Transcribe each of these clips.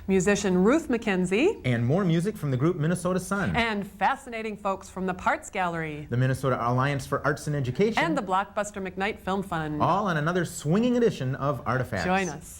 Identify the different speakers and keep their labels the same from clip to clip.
Speaker 1: musician Ruth McKenzie,
Speaker 2: and more music from the group Minnesota Sun,
Speaker 1: and fascinating folks from the Parts Gallery,
Speaker 2: the Minnesota Alliance for Arts and Education,
Speaker 1: and the Blockbuster McKnight Film Fund.
Speaker 2: All on another swinging edition of Artifacts.
Speaker 1: Join us.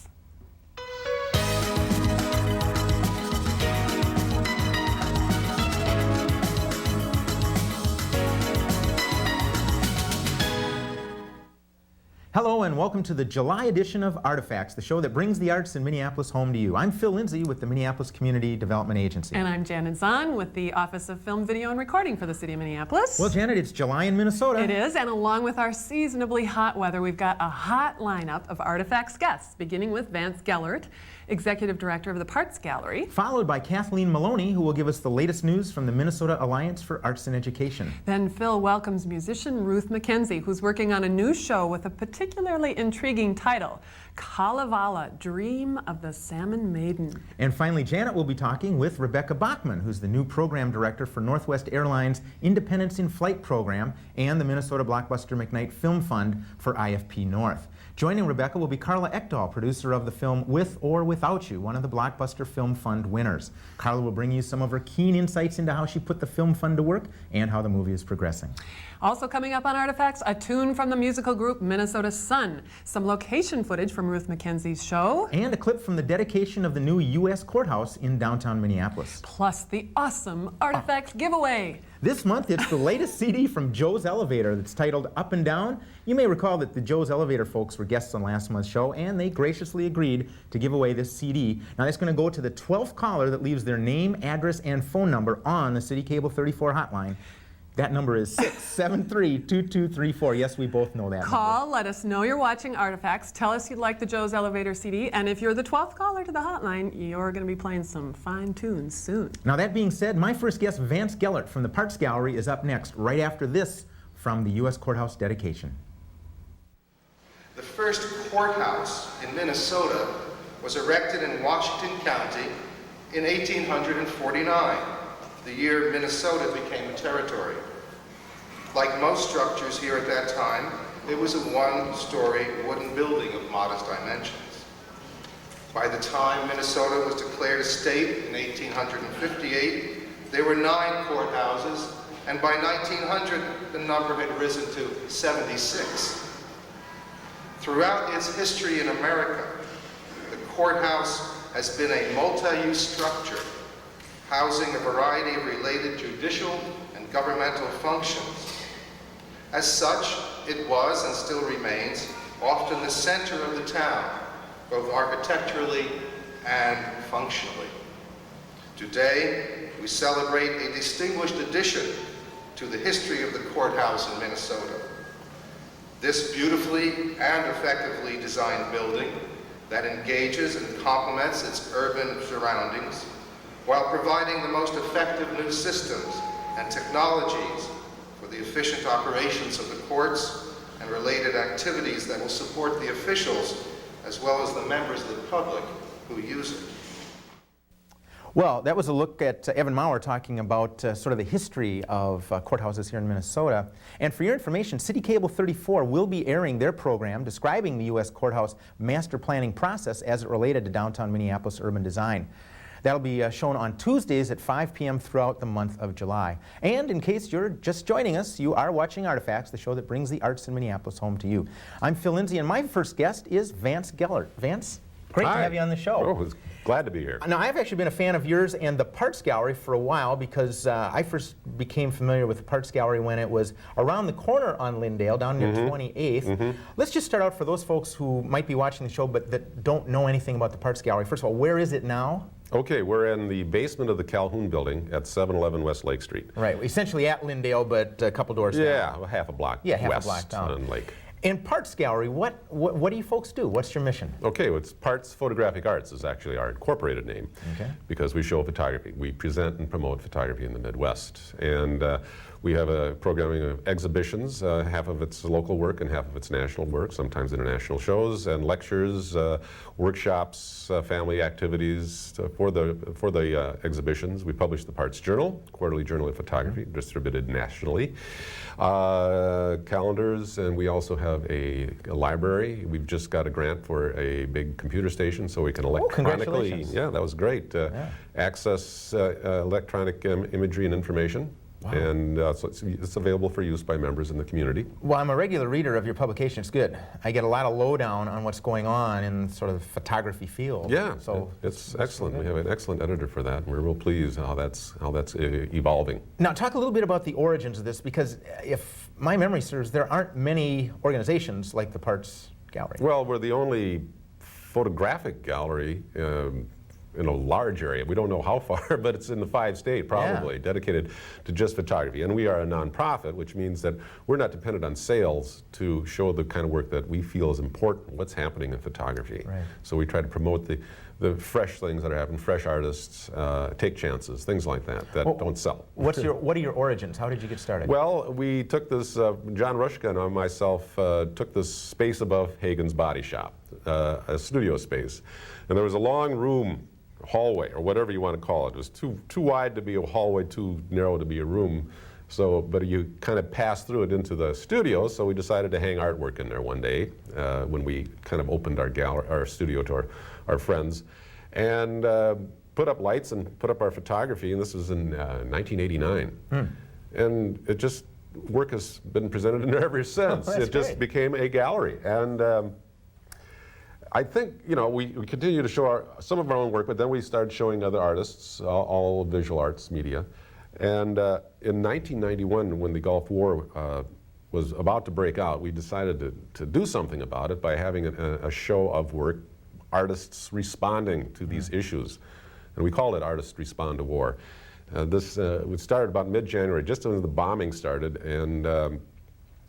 Speaker 2: Hello and welcome to the July edition of Artifacts, the show that brings the arts in Minneapolis home to you. I'm Phill Lindsay with the Minneapolis Community Development Agency.
Speaker 1: And I'm Janet Zahn with the Office of Film, Video, and Recording for the City of Minneapolis.
Speaker 2: Well, Janet, it's July in Minnesota.
Speaker 1: It is, and along with our seasonably hot weather, we've got a hot lineup of Artifacts guests, beginning with Vance Gellert, Executive Director of the Parts Gallery.
Speaker 2: Followed by Kathleen Maloney, who will give us the latest news from the Minnesota Alliance for Arts and Education.
Speaker 1: Then Phil welcomes musician Ruth McKenzie, who's working on a new show with a particularly intriguing title, Kalevala, Dream of the Salmon Maiden.
Speaker 2: And finally, Janet will be talking with Rebecca Bachman, who's the new program director for Northwest Airlines' Independence in Flight program and the Minnesota Blockbuster McKnight Film Fund for IFP North. Joining Rebecca will be Karla Eckdahl, producer of the film With or Without You, one of the Blockbuster Film Fund winners. Karla will bring you some of her keen insights into how she put the film fund to work and how the movie is progressing.
Speaker 1: Also coming up on Artifacts, a tune from the musical group Minnesota Sun, some location footage from Ruth McKenzie's show,
Speaker 2: and a clip from the dedication of the new U.S. Courthouse in downtown Minneapolis.
Speaker 1: Plus the awesome Artifacts giveaway.
Speaker 2: This month, it's the latest CD from Joe's Elevator that's titled Up and Down. You may recall that the Joe's Elevator folks were guests on last month's show, and they graciously agreed to give away this CD. Now, that's going to go to the 12th caller that leaves their name, address, and phone number on the City Cable 34 hotline. That number is 673-2234. Yes, we both know that
Speaker 1: Call,
Speaker 2: number.
Speaker 1: let us know you're watching Artifacts. Tell us you'd like the Joe's Elevator CD. And if you're the 12th caller to the hotline, you're going to be playing some fine tunes soon.
Speaker 2: Now, that being said, my first guest, Vance Gellert from the Parts Gallery, is up next, right after this from the U.S. Courthouse dedication.
Speaker 3: The first courthouse in Minnesota was erected in Washington County in 1849. The year Minnesota became a territory. Like most structures here at that time, it was a one-story wooden building of modest dimensions. By the time Minnesota was declared a state in 1858, there were 9 courthouses, and by 1900, the number had risen to 76. Throughout its history in America, the courthouse has been a multi-use structure housing a variety of related judicial and governmental functions. As such, it was and still remains often the center of the town, both architecturally and functionally. Today, we celebrate a distinguished addition to the history of the courthouse in Minnesota. This beautifully and effectively designed building that engages and complements its urban surroundings while providing the most effective new systems and technologies for the efficient operations of the courts and related activities that will support the officials as well as the members of the public who use it.
Speaker 2: Well, that was a look at Evan Maurer talking about sort of the history of courthouses here in Minnesota. And for your information, City Cable 34 will be airing their program describing the U.S. Courthouse master planning process as it related to downtown Minneapolis urban design. That'll be shown on Tuesdays at 5 p.m. throughout the month of July. And in case you're just joining us, you are watching Artifacts, the show that brings the arts in Minneapolis home to you. I'm Phill Lindsay, and my first guest is Vance Gellert. Vance, great to have you on the show.
Speaker 4: Oh, glad to be here.
Speaker 2: Now, I've actually been a fan of yours and the Parts Gallery for a while because I first became familiar with the Parts Gallery when it was around the corner on Lyndale, down near 28th. Let's just start out for those folks who might be watching the show but that don't know anything about the Parts Gallery. First of all, where is it now?
Speaker 4: Okay, we're in the basement of the Calhoun building at 711 West Lake Street.
Speaker 2: Right, essentially at Lyndale, but a couple doors down.
Speaker 4: Yeah, half a block
Speaker 2: half
Speaker 4: west
Speaker 2: a block down.
Speaker 4: on Lake.
Speaker 2: In Parts Gallery, what do you folks do? What's your mission?
Speaker 4: Okay, well, it's Parts Photographic Arts is actually our incorporated name.
Speaker 2: Okay.
Speaker 4: Because we show photography. We present and promote photography in the Midwest. And We have a programming of exhibitions, half of it's local work and half of it's national work, sometimes international shows, and lectures, workshops, family activities for the exhibitions. We publish the Parts Journal, Quarterly Journal of Photography, distributed nationally. Calendars, and we also have a library. We've just got a grant for a big computer station so we can electronically,
Speaker 2: congratulations.
Speaker 4: yeah, that was great, access electronic imagery and information.
Speaker 2: Wow.
Speaker 4: And so it's available for use by members in the community.
Speaker 2: Well, I'm a regular reader of your publication. It's good. I get a lot of lowdown on what's going on in sort of the photography field.
Speaker 4: Yeah,
Speaker 2: so
Speaker 4: it's excellent. We have an excellent editor for that, and we're real pleased how that's evolving.
Speaker 2: Now, talk a little bit about the origins of this, because if my memory serves, there aren't many organizations like the Parts Gallery.
Speaker 4: Well, we're the only photographic gallery in a large area. We don't know how far, but it's in the 5-state probably, dedicated to just photography. And we are a nonprofit, which means that we're not dependent on sales to show the kind of work that we feel is important, what's happening in photography.
Speaker 2: Right.
Speaker 4: So we try to promote the fresh things that are happening, fresh artists, take chances, things like that don't sell.
Speaker 2: What are your origins? How did you get started?
Speaker 4: Well, we took this, John Rushka and myself took this space above Hagen's Body Shop, a studio space. And there was a long room, hallway, or whatever you want to call it. It was too wide to be a hallway, too narrow to be a room. So, but you kind of passed through it into the studio, so we decided to hang artwork in there one day when we kind of opened our gallery, our studio to our friends, and put up lights and put up our photography, and this was in 1989. And it just, work has been presented in there ever since. It just became a gallery. And I think, you know, we continue to show some of our own work, but then we started showing other artists, all visual arts media. And in 1991, when the Gulf War was about to break out, we decided to do something about it by having a show of work, artists responding to these issues. And we called it Artists Respond to War. We started about mid-January, just as the bombing started, and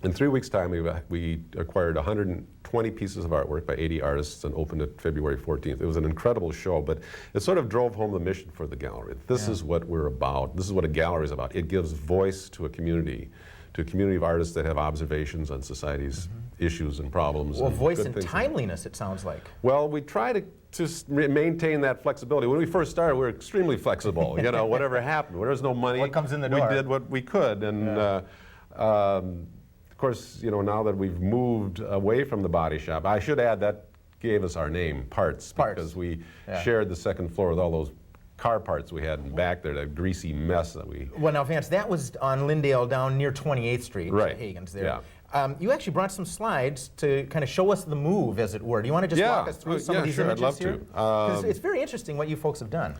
Speaker 4: in 3 weeks' time, we acquired 120 pieces of artwork by 80 artists and opened it February 14th. It was an incredible show, but it sort of drove home the mission for the gallery. This is what we're about. This is what a gallery is about. It gives voice to a community of artists that have observations on society's issues and problems.
Speaker 2: Well,
Speaker 4: and
Speaker 2: voice
Speaker 4: good
Speaker 2: and
Speaker 4: things.
Speaker 2: timeliness, it sounds like.
Speaker 4: Well, we try to maintain that flexibility. When we first started, we were extremely flexible. You know, whatever happened, there was no money.
Speaker 2: What comes in the door.
Speaker 4: We did what we could, and. Of course, you know, now that we've moved away from the body shop, I should add that gave us our name, Parts. Because we shared the second floor with all those car parts we had in back there, that greasy mess that we...
Speaker 2: Well, now, Vance, that was on Lyndale down near 28th Street,
Speaker 4: right.
Speaker 2: Hagen's there.
Speaker 4: Yeah.
Speaker 2: You actually brought some slides to kind of show us the move, as it were. Do you want to just walk us through some of these images
Speaker 4: I'd love
Speaker 2: here?
Speaker 4: to.
Speaker 2: Because it's very interesting what you folks have done.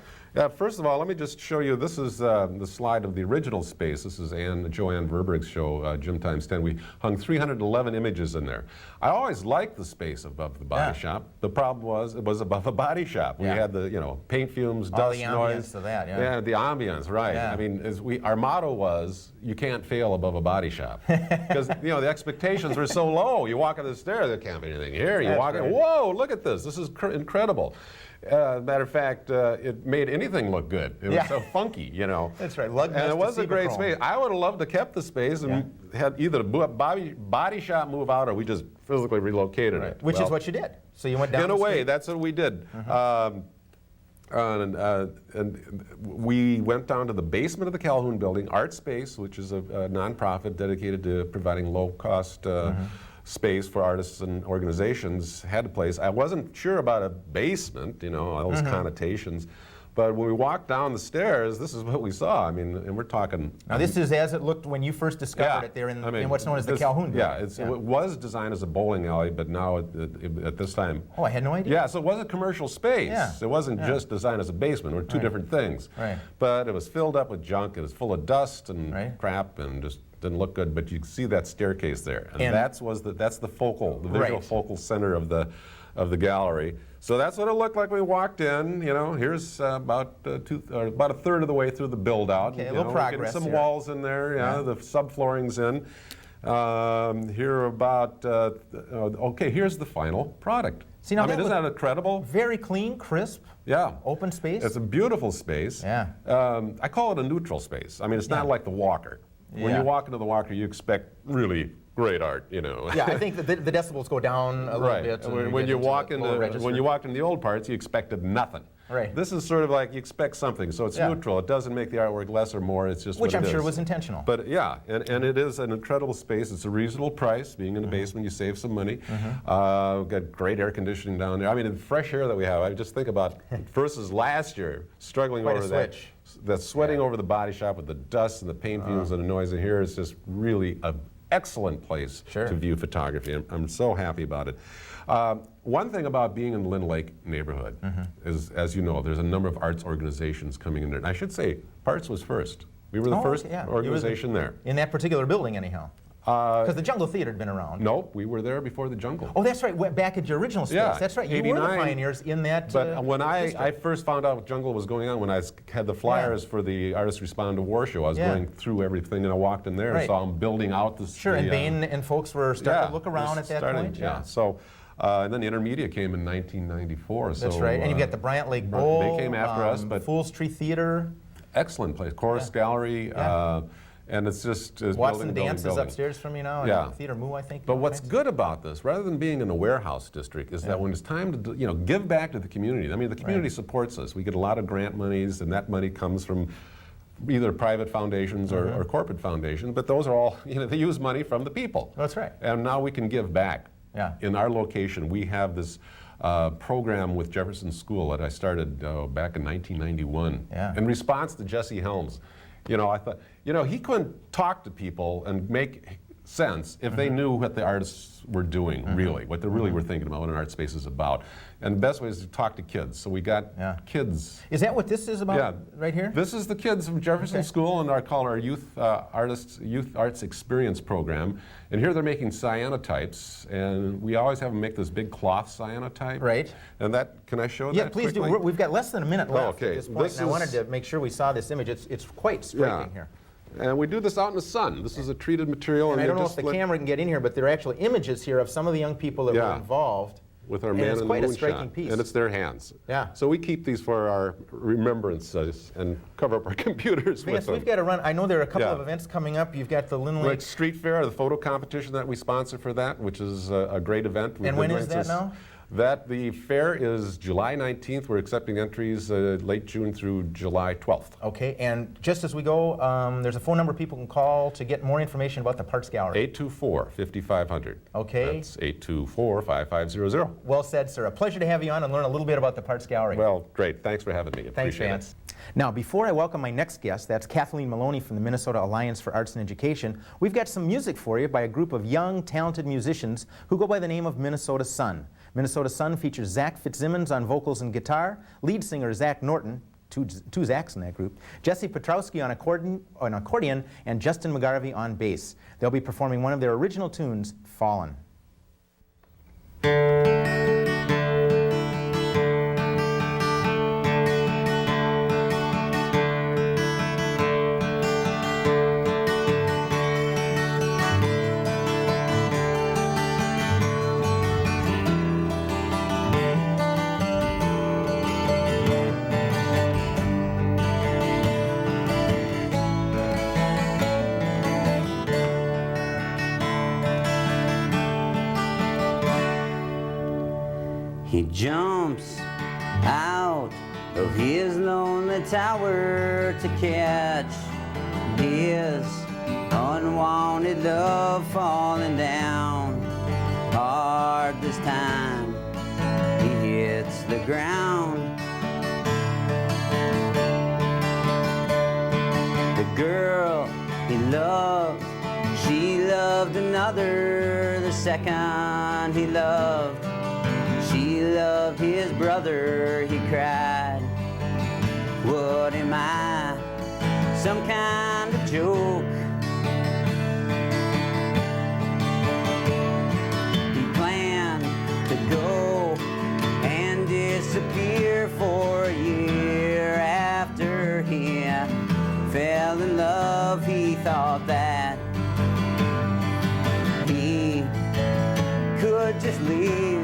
Speaker 4: First of all, let me just show you, this is the slide of the original space. This is Joanne Verberg's show, Gym Times 10. We hung 311 images in there. I always liked the space above the body shop. The problem was, it was above a body shop. We had the, you know, paint fumes,
Speaker 2: all
Speaker 4: dust,
Speaker 2: the
Speaker 4: noise.
Speaker 2: ambience of that,
Speaker 4: Yeah, the ambience, right.
Speaker 2: Yeah.
Speaker 4: I mean, our motto was, you can't fail above a body shop. Because, you know, the expectations were so low. You walk up the stairs, there can't be anything here. You walk in, whoa, look at this. This is incredible. Matter of fact, it made anything look good. It was so funky, you know.
Speaker 2: That's right.
Speaker 4: And it was a great space. I would have loved to kept the space and had either the body shop move out, or we just physically relocated it.
Speaker 2: Which is what you did. So you went down
Speaker 4: in
Speaker 2: the
Speaker 4: a way,
Speaker 2: street.
Speaker 4: that's what we did. And we went down to the basement of the Calhoun building, Art Space, which is a nonprofit dedicated to providing low-cost space for artists and organizations, had a place. I wasn't sure about a basement, you know, all those connotations. But when we walked down the stairs, this is what we saw. I mean, and we're talking...
Speaker 2: Now this is as it looked when you first discovered it there in what's known as the Calhoun building.
Speaker 4: Yeah, it was designed as a bowling alley, but now at this time...
Speaker 2: Oh, I had no idea.
Speaker 4: Yeah, so it was a commercial space.
Speaker 2: Yeah.
Speaker 4: It wasn't just designed as a basement. It were two different things.
Speaker 2: Right.
Speaker 4: But it was filled up with junk. It was full of dust and crap and just didn't look good. But you can see that staircase there. And that's the focal, the visual focal center of the gallery. So that's what it looked like when we walked in. You know, here's about a third of the way through the build out.
Speaker 2: Okay, a little progress.
Speaker 4: Some walls in there. Yeah, the subflooring's in. Here about okay. Here's the final product.
Speaker 2: See, now
Speaker 4: I mean, isn't that incredible?
Speaker 2: Very clean, crisp.
Speaker 4: Yeah.
Speaker 2: Open space.
Speaker 4: It's a beautiful space.
Speaker 2: Yeah.
Speaker 4: I call it a neutral space. I mean, it's not like the Walker. When
Speaker 2: Yeah.
Speaker 4: you walk into the Walker, you expect really great art, you know.
Speaker 2: Yeah, I think that the decibels go down a little
Speaker 4: Right.
Speaker 2: bit. and
Speaker 4: When
Speaker 2: get
Speaker 4: you
Speaker 2: into
Speaker 4: walk
Speaker 2: the
Speaker 4: into
Speaker 2: lower register.
Speaker 4: when you walked into the old parts, you expected nothing.
Speaker 2: Right.
Speaker 4: This is sort of like you expect something, so it's
Speaker 2: Yeah.
Speaker 4: neutral. It doesn't make the artwork less or more. It's just
Speaker 2: Which
Speaker 4: what
Speaker 2: I'm
Speaker 4: it
Speaker 2: sure
Speaker 4: is.
Speaker 2: was intentional.
Speaker 4: But yeah, and it is an incredible space. It's a reasonable price. Being in the basement, you save some money. We've got great air conditioning down there. I mean, the fresh air that we have. I just think about versus last year, struggling
Speaker 2: Quite a
Speaker 4: over that.
Speaker 2: switch.
Speaker 4: That sweating over the body shop with the dust and the paint fumes and the noise in here is just really an excellent place
Speaker 2: Sure.
Speaker 4: to view photography. I'm so happy about it. One thing about being in the Lynn Lake neighborhood is, as you know, there's a number of arts organizations coming in there. And I should say, Parts was first. We were the first
Speaker 2: yeah.
Speaker 4: organization there.
Speaker 2: In that particular building, anyhow. Because the Jungle Theater had been around.
Speaker 4: Nope, we were there before the Jungle.
Speaker 2: Oh, that's right. Went back at your original space.
Speaker 4: Yeah,
Speaker 2: That's right. You were the
Speaker 4: 89.
Speaker 2: pioneers in that.
Speaker 4: But when I
Speaker 2: district.
Speaker 4: first found out Jungle was going on, when I had the flyers for the Artists Respond to War show, I was going through everything, and I walked in there and
Speaker 2: Right.
Speaker 4: saw them building out this.
Speaker 2: Sure, and Bain and folks were starting to look around at that point.
Speaker 4: Yeah. So, and then the Intermedia came in 1994.
Speaker 2: That's
Speaker 4: so,
Speaker 2: right. And you've got the Bryant Lake Bowl.
Speaker 4: They came after us, but
Speaker 2: Fool's Tree Theater.
Speaker 4: excellent place. Chorus Gallery. And it's just
Speaker 2: Watson
Speaker 4: building,
Speaker 2: Dance is
Speaker 4: building.
Speaker 2: upstairs from you now.
Speaker 4: Yeah.
Speaker 2: And Theater Moo, I think.
Speaker 4: But what's good about this, rather than being in a warehouse district, is that when it's time to give back to the community. I mean, the community supports us. We get a lot of grant monies, and that money comes from either private foundations or corporate foundations. But those are all, they use money from the people.
Speaker 2: That's right.
Speaker 4: And now we can give back.
Speaker 2: Yeah.
Speaker 4: In our location, we have this program with Jefferson School that I started back in 1991.
Speaker 2: Yeah.
Speaker 4: In response to Jesse Helms. I thought, he couldn't talk to people and make sense if they knew what the artists were doing, really, what they really were thinking about what an art space is about. And the best way is to talk to kids. So we got kids.
Speaker 2: Is that what this is about right here?
Speaker 4: This is the kids from Jefferson School and our youth arts experience program. And here they're making cyanotypes, and we always have them make this big cloth cyanotype.
Speaker 2: Right.
Speaker 4: And can I show that?
Speaker 2: Yeah, please
Speaker 4: quickly?
Speaker 2: do. We've got less than a minute left
Speaker 4: okay.
Speaker 2: at this point, and I wanted to make sure we saw this image. It's quite striking here.
Speaker 4: And we do this out in the sun. This is a treated material.
Speaker 2: And I don't know if the camera can get in here, but there are actual images here of some of the young people that were involved.
Speaker 4: With our
Speaker 2: and
Speaker 4: Man
Speaker 2: it's
Speaker 4: in the
Speaker 2: quite
Speaker 4: Moon
Speaker 2: a striking
Speaker 4: shot.
Speaker 2: piece.
Speaker 4: And it's their hands.
Speaker 2: Yeah.
Speaker 4: So we keep these for our remembrances and cover up our computers with
Speaker 2: Vance,
Speaker 4: them.
Speaker 2: we've got to run. I know there are a couple of events coming up. You've got the Lynn Lake.
Speaker 4: Like Street Fair, the photo competition that we sponsor for that, which is a great event.
Speaker 2: And when is that now?
Speaker 4: The fair is July 19th. We're accepting entries late June through July 12th.
Speaker 2: Okay, and just as we go, there's a phone number people can call to get more information about the Parts Gallery.
Speaker 4: 824-5500.
Speaker 2: Okay.
Speaker 4: That's 824-5500.
Speaker 2: Well said, sir. A pleasure to have you on and learn a little bit about the Parts Gallery.
Speaker 4: Well, great. Thanks for having me.
Speaker 2: Thanks,
Speaker 4: Appreciate
Speaker 2: Vance.
Speaker 4: it.
Speaker 2: Now, before I welcome my next guest, that's Kathleen Maloney from the Minnesota Alliance for Arts and Education, we've got some music for you by a group of young, talented musicians who go by the name of Minnesota Sun. Minnesota Sun features Zach Fitzsimmons on vocals and guitar, lead singer Zach Norton, two Zachs in that group, Jesse Petrowski on accordion, and Justin McGarvey on bass. They'll be performing one of their original tunes, Fallen.
Speaker 5: He jumps out of his lonely tower to catch his unwanted love falling down hard this time. He hits the ground. The girl he loved, she loved another. The second he loved, she loved his brother. He cried, what am I, some kind of joke? He planned to go and disappear for a year. After he fell in love, he thought that he could just leave.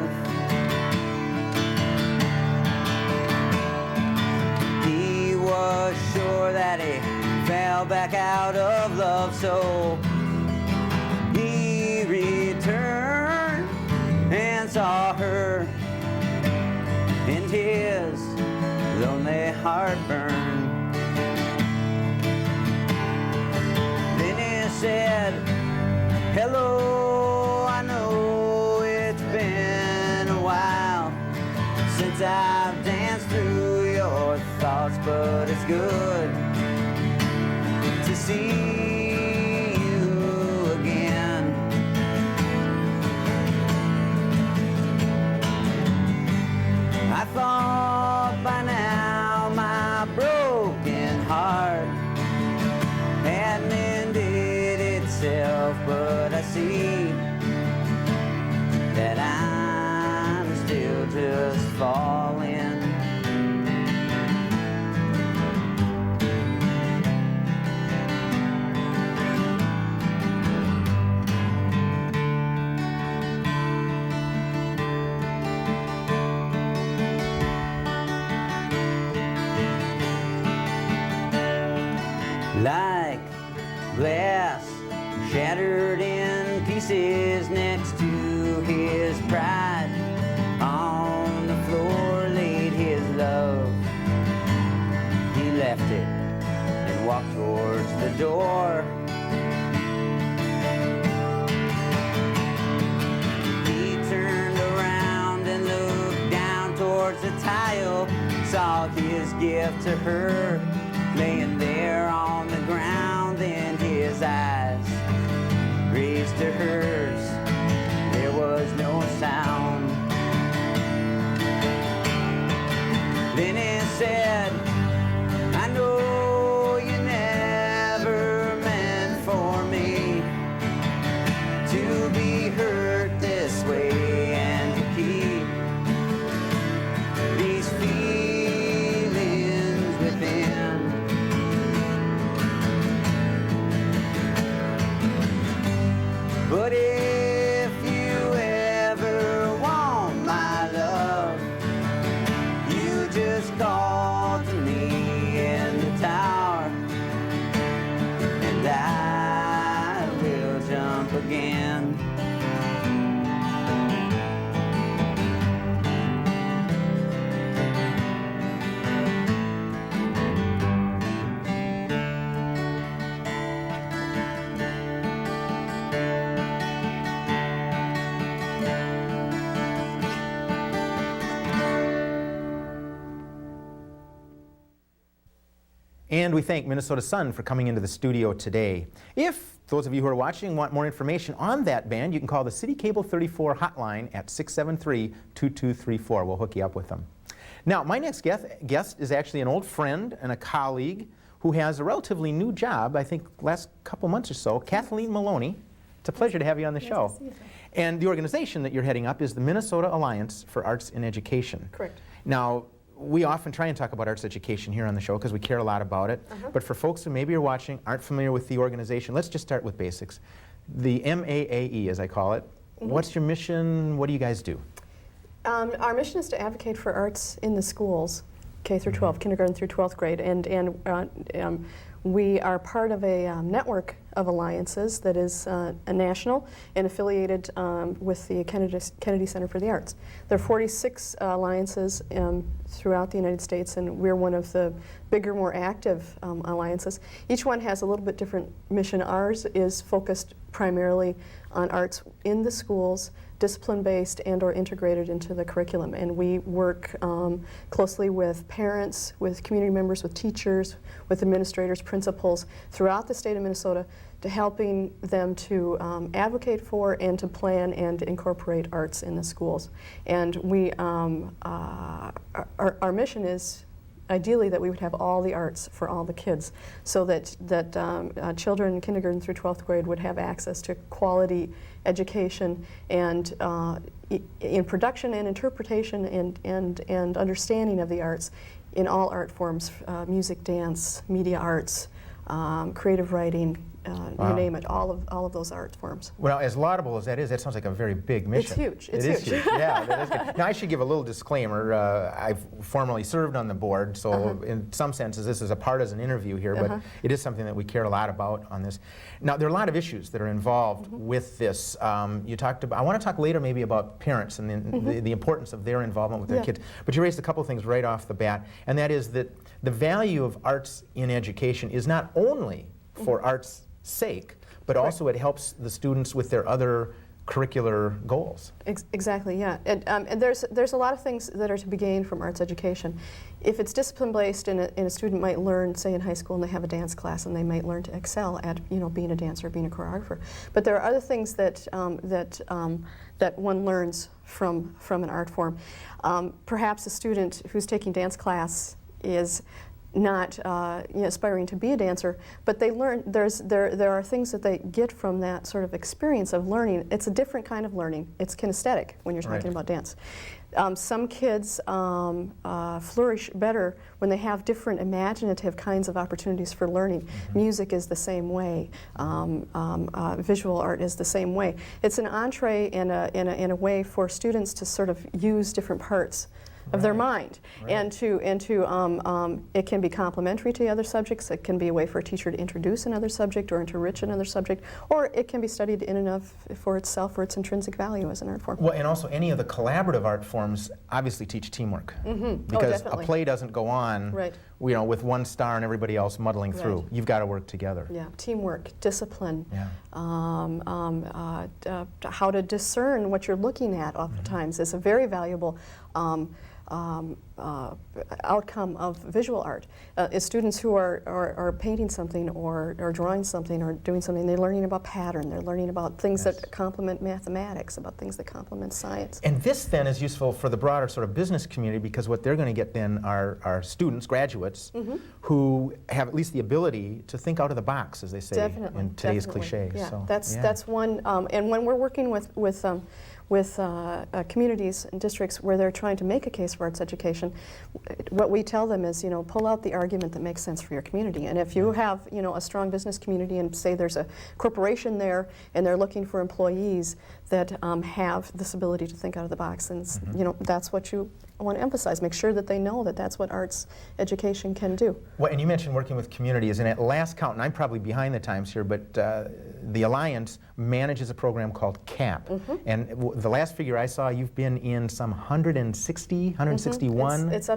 Speaker 5: Was sure that he fell fell back out of love, so he returned and saw her, and his lonely heart burned. Then he said, hello, I know it's been a while since I've danced through your thoughts, but it's good to see you again. I thought by now my broken heart had mended itself, but I see that I'm still just falling. Like glass shattered in pieces next to his pride, on the floor laid his love. He left it and walked towards the door. He turned around and looked down towards the tile, saw his gift to her laying there on the ground, then his eyes raised to hers. There was no sound. Then he said, I know you never meant for me to be hurt this way and to keep these feelings within. But if you ever want my love, you just call to me in the tower, and I will jump again.
Speaker 2: And we thank Minnesota Sun for coming into the studio today. If those of you who are watching want more information on that band, you can call the City Cable 34 hotline at 673-2234. We'll hook you up with them. Now, my next guest is actually an old friend and a colleague who has a relatively new job, I think last couple months or so, Kathleen Maloney. It's a pleasure to have you on the show.
Speaker 6: To see you.
Speaker 2: And the organization that you're heading up is the Minnesota Alliance for Arts in Education.
Speaker 6: Correct.
Speaker 2: Now, we often try and talk about arts education here on the show because we care a lot about it. But for folks who maybe are watching, aren't familiar with the organization, let's just start with basics. The MAAE, as I call it, what's your mission? What do you guys do?
Speaker 6: Our mission is to advocate for arts in the schools, K through 12, kindergarten through 12th grade, and we are part of a network of alliances that is a national and affiliated with the Kennedy Center for the Arts. There are 46 alliances throughout the United States, and we're one of the bigger, more active alliances. Each one has a little bit different mission. Ours is focused primarily on arts in the schools, discipline-based and or integrated into the curriculum. And we work closely with parents, with community members, with teachers, with administrators, principals throughout the state of Minnesota to helping them to advocate for and to plan and incorporate arts in the schools. And we, our mission is ideally that we would have all the arts for all the kids, so that children in kindergarten through 12th grade would have access to quality education and in production and interpretation and understanding of the arts in all art forms, music, dance, media arts, creative writing, you name it, all of those art forms.
Speaker 2: Well, as laudable as that is, that sounds like a very big mission.
Speaker 6: It's huge. It's
Speaker 2: It is
Speaker 6: huge.
Speaker 2: huge. Yeah, that is good. Now, I should give a little disclaimer. I've formerly served on the board, so in some senses this is a partisan interview here, but it is something that we care a lot about on this. Now, there are a lot of issues that are involved with this. You talked about, I want to talk later maybe about parents and the importance of their involvement with their kids, but you raised a couple of things right off the bat, and that is that the value of arts in education is not only for art's sake, but also it helps the students with their other curricular goals.
Speaker 6: Exactly, yeah. And there's a lot of things that are to be gained from arts education. If it's discipline-based and a student might learn, say in high school, and they have a dance class, and they might learn to excel at being a dancer, being a choreographer. But there are other things that one learns from an art form. Perhaps a student who's taking dance class is not aspiring to be a dancer, but they learn. There are things that they get from that sort of experience of learning. It's a different kind of learning. It's kinesthetic when you're talking about dance. Some kids flourish better when they have different imaginative kinds of opportunities for learning. Music is the same way. Visual art is the same way. It's an entree and a way for students to sort of use different parts of their mind, and it can be complementary to the other subjects. It can be a way for a teacher to introduce another subject or to enrich another subject, or it can be studied in and of for itself for its intrinsic value as an art form.
Speaker 2: Well, and also any of the collaborative art forms obviously teach teamwork, because a play doesn't go on with one star and everybody else muddling through. You've got to work together.
Speaker 6: Yeah, teamwork, discipline, how to discern what you're looking at oftentimes is a very valuable outcome of visual art. Is students who are painting something or drawing something or doing something, they're learning about pattern, they're learning about things that complement mathematics, about things that complement science.
Speaker 2: And this then is useful for the broader sort of business community, because what they're going to get then are students, graduates, who have at least the ability to think out of the box, as they say in today's cliche.
Speaker 6: Yeah,
Speaker 2: so,
Speaker 6: that's one, and when we're working with communities and districts where they're trying to make a case for arts education, what we tell them is, pull out the argument that makes sense for your community. And if you have, a strong business community, and say there's a corporation there and they're looking for employees that have this ability to think out of the box, and that's what you want to emphasize. Make sure that they know that that's what arts education can do.
Speaker 2: Well, and you mentioned working with communities, and at last count, and I'm probably behind the times here, but the Alliance manages a program called CAP. And the last figure I saw, you've been in some 160, 161?
Speaker 6: It's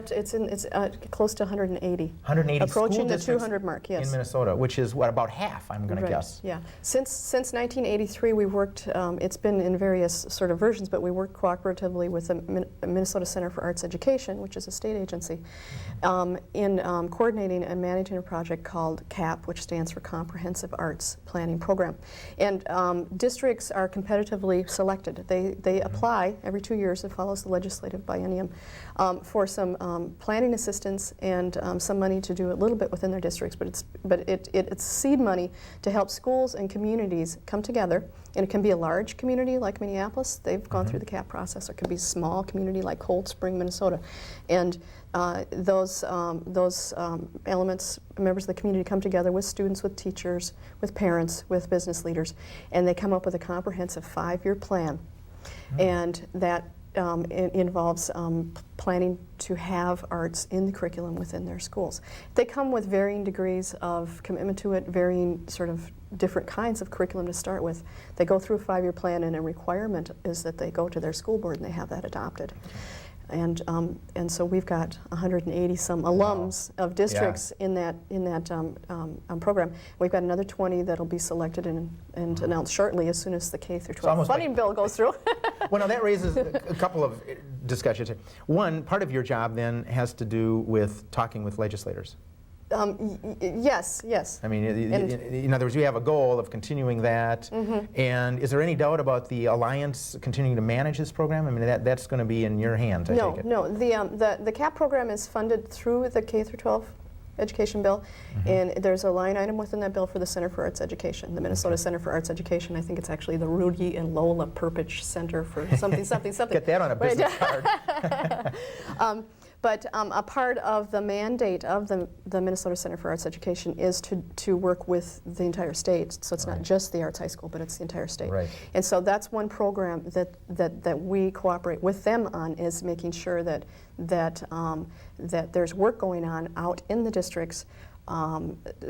Speaker 6: close to 180.
Speaker 2: 180
Speaker 6: approaching the
Speaker 2: school
Speaker 6: 200 mark, yes.
Speaker 2: In Minnesota, which is what, about half, I'm going to guess.
Speaker 6: Yeah. Since 1983, we worked, it's been in various sort of versions, but we worked cooperatively with the Minnesota Center for Arts Education, which is a state agency, in coordinating and managing a project called CAP, which stands for Comprehensive Arts Planning Program. And districts are competitively selected. They apply every 2 years. It follows the legislative biennium for some planning assistance and some money to do a little bit within their districts. But it's seed money to help schools and communities come together. And it can be a large community like Minneapolis. They've gone through the CAP process. Or it could be a small community like Cold Spring, Minnesota. And those elements, members of the community, come together with students, with teachers, with parents, with business leaders, and they come up with a comprehensive 5-year plan. And that involves planning to have arts in the curriculum within their schools. They come with varying degrees of commitment to it, varying sort of different kinds of curriculum to start with. They go through a 5-year plan, and a requirement is that they go to their school board and they have that adopted. And so we've got 180 some alums of districts in that program. We've got another 20 that'll be selected and announced shortly as soon as the K through 12 funding bill goes through.
Speaker 2: Well, now that raises a couple of discussions. One, part of your job then has to do with talking with legislators.
Speaker 6: Yes.
Speaker 2: I mean, in other words, you have a goal of continuing that. And is there any doubt about the Alliance continuing to manage this program? I mean, that's going to be in your hands, I take it.
Speaker 6: No. The CAP program is funded through the K through 12 education bill, and there's a line item within that bill for the Center for Arts Education, the Minnesota Center for Arts Education. I think it's actually the Rudy and Lola Perpich Center for something.
Speaker 2: Get that on a business card.
Speaker 6: But a part of the mandate of the Minnesota Center for Arts Education is to work with the entire state. So it's not just the Arts High School, but it's the entire state.
Speaker 2: Right.
Speaker 6: And so that's one program that we cooperate with them on, is making sure that there's work going on out in the districts,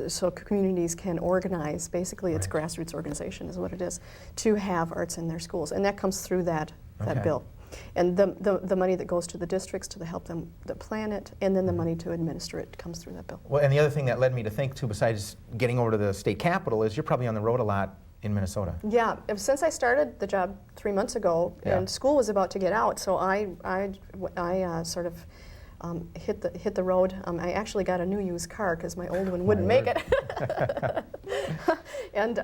Speaker 6: so communities can organize. Basically, it's grassroots organization is what it is, to have arts in their schools, and that comes through that bill. And the money that goes to the districts to help them to plan it, and then the money to administer it comes through that bill.
Speaker 2: Well, and the other thing that led me to think too, besides getting over to the state capitol, is you're probably on the road a lot in Minnesota.
Speaker 6: Yeah, since I started the job 3 months ago, and school was about to get out, so I sort of hit the road. I actually got a new used car because my old one wouldn't make it, and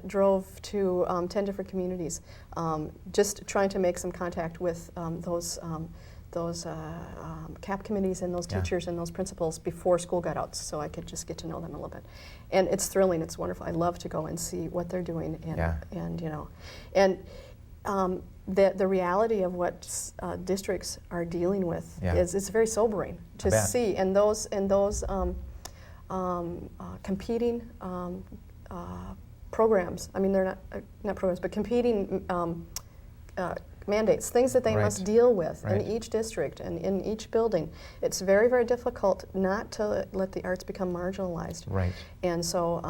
Speaker 6: drove to 10 different communities, just trying to make some contact with those CAP committees and those teachers and those principals before school got out, so I could just get to know them a little bit. And it's thrilling. It's wonderful. I love to go and see what they're doing, and you know, and. The reality of what districts are dealing with is very sobering to see, and those competing programs. I mean, they're not programs, but competing mandates, things that they must deal with in each district and in each building. It's very, very difficult not to let the arts become marginalized.
Speaker 2: Right.
Speaker 6: And so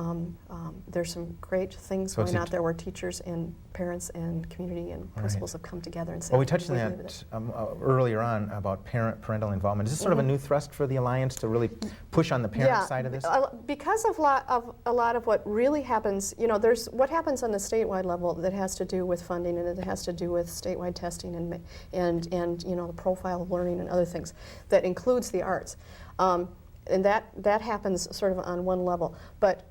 Speaker 6: there's some great things going out there where teachers and parents and community and principals have come together and said,
Speaker 2: well, we touched on that earlier on about parental involvement. Is this sort of a new thrust for the Alliance to really push on the parent side of this?
Speaker 6: Because of a lot of what really happens, you know, there's what happens on the statewide level that has to do with funding, and it has to do with statewide testing and you know, the profile of learning and other things that includes the arts. And that happens sort of on one level. But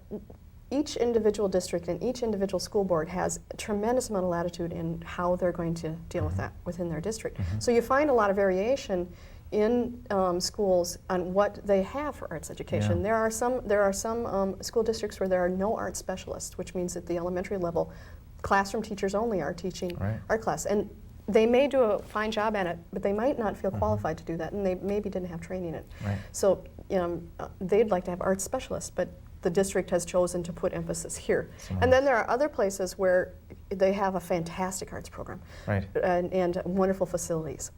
Speaker 6: each individual district and each individual school board has a tremendous amount of latitude in how they're going to deal with that within their district. So you find a lot of variation in schools on what they have for arts education. There are some school districts where there are no art specialists, which means at the elementary level, classroom teachers only are teaching art class. And they may do a fine job at it, but they might not feel qualified to do that, and they maybe didn't have training in it. So they'd like to have art specialists, but the district has chosen to put emphasis here. And then there are other places where they have a fantastic arts program and wonderful facilities.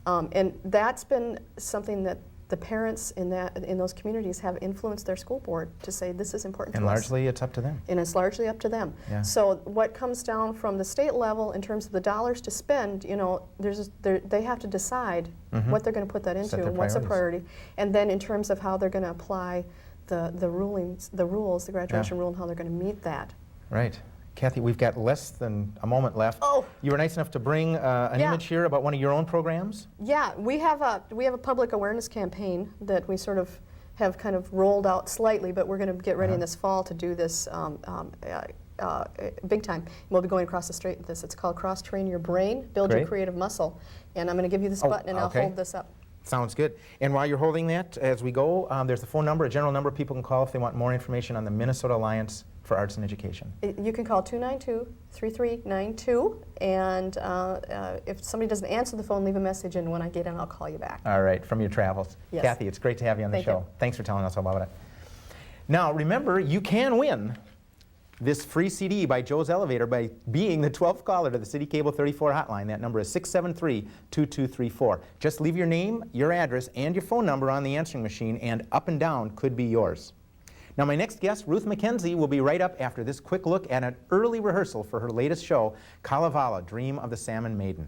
Speaker 6: And that's been something that the parents in those communities have influenced their school board to say this is important to us.
Speaker 2: And largely it's up to them.
Speaker 6: And it's largely up to them. So what comes down from the state level in terms of the dollars to spend, you know, they have to decide what they're going to put that into and what's a priority. And then in terms of how they're going to apply the rules, the graduation rule, and how they're going to meet that.
Speaker 2: Right. Kathy, we've got less than a moment left.
Speaker 6: Oh.
Speaker 2: You were nice enough to bring an image here about one of your own programs.
Speaker 6: Yeah, we have a public awareness campaign that we sort of have kind of rolled out slightly, but we're going to get ready in this fall to do this big time. We'll be going across the street with this. It's called Cross Train Your Brain, Build Your Creative Muscle. And I'm going to give you this button, and I'll hold this up.
Speaker 2: Sounds good. And while you're holding that, as we go, there's a phone number, a general number people can call if they want more information on the Minnesota Alliance for Arts and Education.
Speaker 6: You can call 292-3392, and if somebody doesn't answer the phone, leave a message, and when I get in, I'll call you back.
Speaker 2: All right, from your travels.
Speaker 6: Yes.
Speaker 2: Kathy, it's great to have you on the show.
Speaker 6: You.
Speaker 2: Thanks for telling us all about it. Now, remember, you can win this free CD by Joe's Elevator by being the 12th caller to the City Cable 34 hotline. That number is 673-2234. Just leave your name, your address, and your phone number on the answering machine, and Up and Down could be yours. Now, my next guest, Ruth McKenzie, will be right up after this quick look at an early rehearsal for her latest show, Kalevala, Dream of the Salmon Maiden.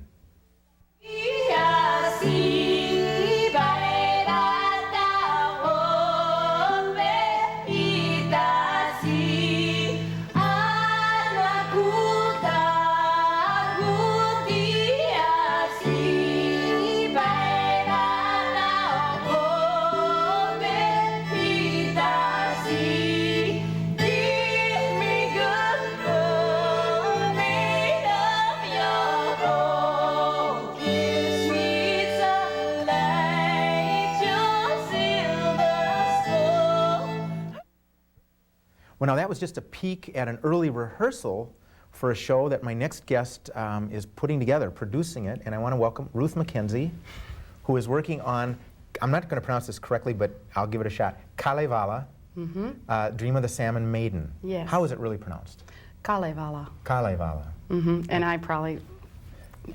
Speaker 2: Well, now that was just a peek at an early rehearsal for a show that my next guest is putting together, producing it, and I want to welcome Ruth McKenzie, who is working on, I'm not going to pronounce this correctly, but I'll give it a shot, Kalevala, Dream of the Salmon Maiden.
Speaker 7: Yes.
Speaker 2: How is it really pronounced?
Speaker 7: Kalevala.
Speaker 2: Kalevala.
Speaker 7: And I probably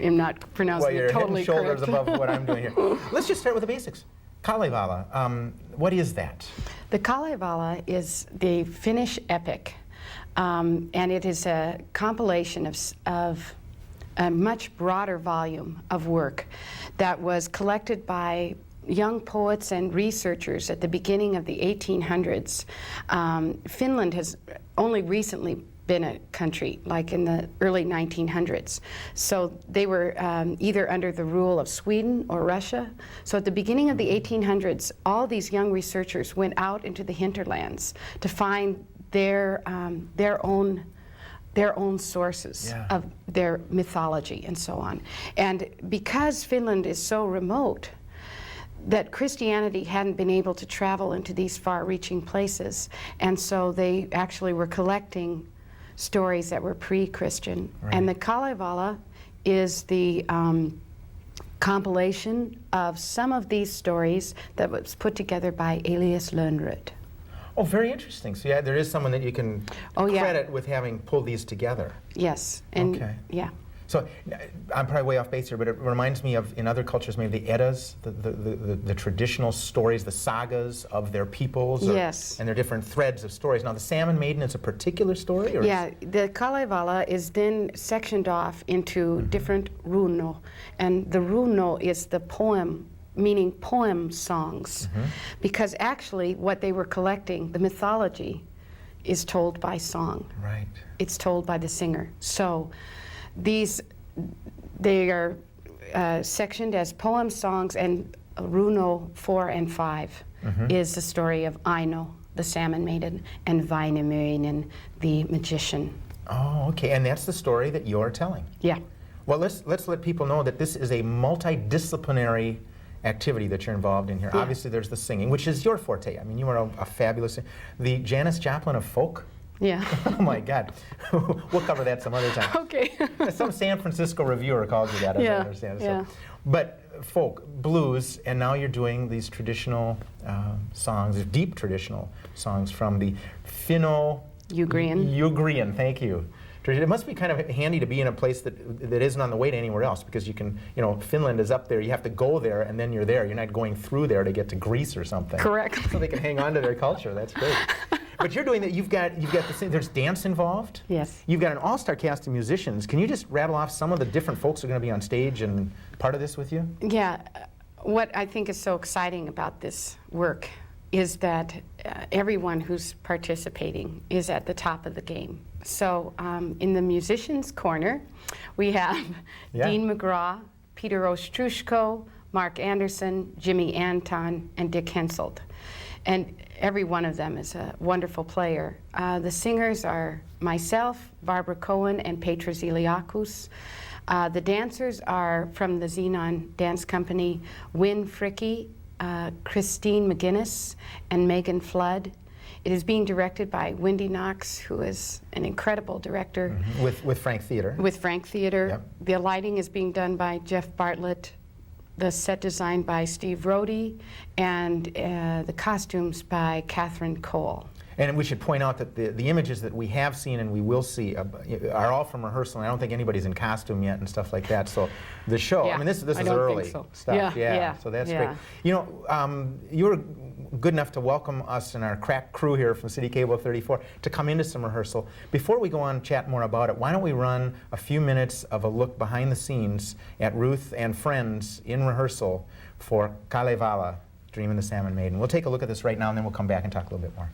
Speaker 7: am not pronouncing
Speaker 2: Well,
Speaker 7: it totally
Speaker 2: you're head and shoulders
Speaker 7: correct.
Speaker 2: above what I'm doing here. Let's just start with the basics. Kalevala, what is that?
Speaker 7: The Kalevala is the Finnish epic, and it is a compilation of a much broader volume of work that was collected by young poets and researchers at the beginning of the 1800s. Finland has only recently been a country, like in the early 1900s. So they were either under the rule of Sweden or Russia. So at the beginning of the 1800s, all these young researchers went out into the hinterlands to find their own sources of their mythology and so on. And because Finland is so remote, that Christianity hadn't been able to travel into these far-reaching places, and so they actually were collecting stories that were pre-Christian.
Speaker 2: Right.
Speaker 7: And the Kalevala is the compilation of some of these stories that was put together by Elias Lönnrot.
Speaker 2: Oh, very interesting. So yeah, there is someone that you can credit with having pulled these together.
Speaker 7: Yes, and
Speaker 2: Okay.
Speaker 7: yeah.
Speaker 2: So I'm probably way off base here, but it reminds me of, in other cultures, maybe the Eddas, the traditional stories, the sagas of their peoples,
Speaker 7: Yes.
Speaker 2: and their different threads of stories. Now, the Salmon Maiden is a particular story? Or
Speaker 7: Yeah, the Kalevala is then sectioned off into different runo, and the runo is the poem, meaning poem songs, because actually what they were collecting, the mythology, is told by song.
Speaker 2: Right.
Speaker 7: It's told by the singer. So they are sectioned as poem songs, and runo 4 and 5 is the story of Aino, the Salmon Maiden, and Väinämöinen, the magician.
Speaker 2: Oh, okay. And that's the story that you're telling.
Speaker 7: Yeah.
Speaker 2: Well, let's let people know that this is a multidisciplinary activity that you're involved in here.
Speaker 7: Yeah.
Speaker 2: Obviously, there's the singing, which is your forte. I mean, you are a fabulous the Janis Joplin of folk.
Speaker 7: Yeah.
Speaker 2: Oh my God. We'll cover that some other time.
Speaker 7: Okay.
Speaker 2: Some San Francisco reviewer called you that, as I
Speaker 7: Yeah,
Speaker 2: understand it.
Speaker 7: yeah.
Speaker 2: So. But folk, blues, and now you're doing these traditional songs, these deep traditional songs from the Finno-Ugrian, thank you. It must be kind of handy to be in a place that isn't on the way to anywhere else, because you can, Finland is up there, you have to go there and then you're there. You're not going through there to get to Greece or something.
Speaker 7: Correct.
Speaker 2: So they can hang on to their culture. That's great. But you're doing that, you've got the same, there's dance involved.
Speaker 7: Yes.
Speaker 2: You've got an all-star cast of musicians. Can you just rattle off some of the different folks who are going to be on stage and part of this with you?
Speaker 7: Yeah. What I think is so exciting about this work is that everyone who's participating is at the top of the game. So in the musicians' corner, we have Dean McGraw, Peter Ostrushko, Mark Anderson, Jimmy Anton, and Dick Henselt. And every one of them is a wonderful player. The singers are myself, Barbara Cohen, and Petra Ziliakus. The dancers are from the Xenon Dance Company, Wynn Fricke, Christine McGinnis, and Megan Flood. It is being directed by Wendy Knox, who is an incredible director.
Speaker 2: With Frank Theater.
Speaker 7: With Frank Theater.
Speaker 2: Yep.
Speaker 7: The lighting is being done by Jeff Bartlett, the set design by Steve Rohde, and the costumes by Catherine Cole.
Speaker 2: And we should point out that the images that we have seen and we will see are all from rehearsal. And I don't think anybody's in costume yet and stuff like that. So the show,
Speaker 7: Yeah,
Speaker 2: I mean, this
Speaker 7: I
Speaker 2: is
Speaker 7: don't
Speaker 2: early
Speaker 7: think so.
Speaker 2: stuff.
Speaker 7: Yeah,
Speaker 2: So that's
Speaker 7: yeah.
Speaker 2: great. You were good enough to welcome us and our crack crew here from City Cable 34 to come into some rehearsal. Before we go on and chat more about it, why don't we run a few minutes of a look behind the scenes at Ruth and friends in rehearsal for Kalevala, Dream of the Salmon Maiden. We'll take a look at this right now and then we'll come back and talk a little bit more.